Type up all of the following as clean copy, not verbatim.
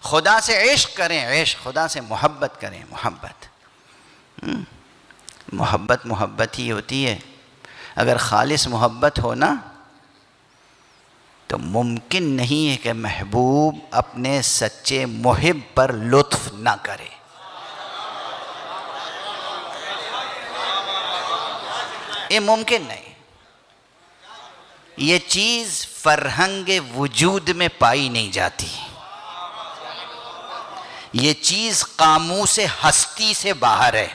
خدا سے عشق کریں، عشق، خدا سے محبت کریں، محبت۔ محبت ہی ہوتی ہے۔ اگر خالص محبت ہو نا تو ممکن نہیں ہے کہ محبوب اپنے سچے محب پر لطف نہ کرے۔ یہ ممکن نہیں، یہ چیز فرہنگ وجود میں پائی نہیں جاتی، یہ چیز قاموس ہستی سے باہر ہے۔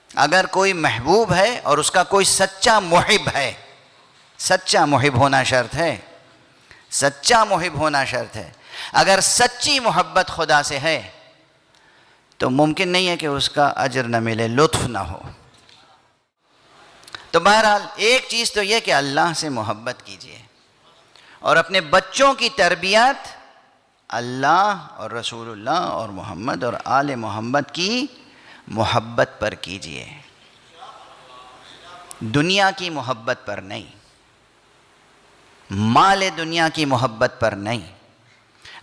اگر کوئی محبوب ہے اور اس کا کوئی سچا محب ہے، سچا محب ہونا شرط ہے، سچا محب ہونا شرط ہے، اگر سچی محبت خدا سے ہے تو ممکن نہیں ہے کہ اس کا اجر نہ ملے، لطف نہ ہو۔ تو بہرحال ایک چیز تو یہ کہ اللہ سے محبت کیجئے، اور اپنے بچوں کی تربیت اللہ اور رسول اللہ اور محمد اور آل محمد کی محبت پر کیجئے، دنیا کی محبت پر نہیں، مال دنیا کی محبت پر نہیں۔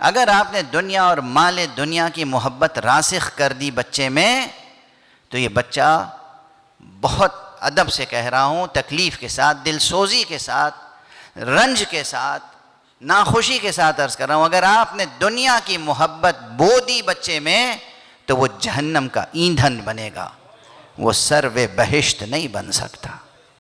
اگر آپ نے دنیا اور مال دنیا کی محبت راسخ کر دی بچے میں تو یہ بچہ، بہت ادب سے کہہ رہا ہوں، تکلیف کے ساتھ، دل سوزی کے ساتھ، رنج کے ساتھ، ناخوشی کے ساتھ عرض کر رہا ہوں، اگر آپ نے دنیا کی محبت بو دی بچے میں تو وہ جہنم کا ایندھن بنے گا، وہ سرو بہشت نہیں بن سکتا۔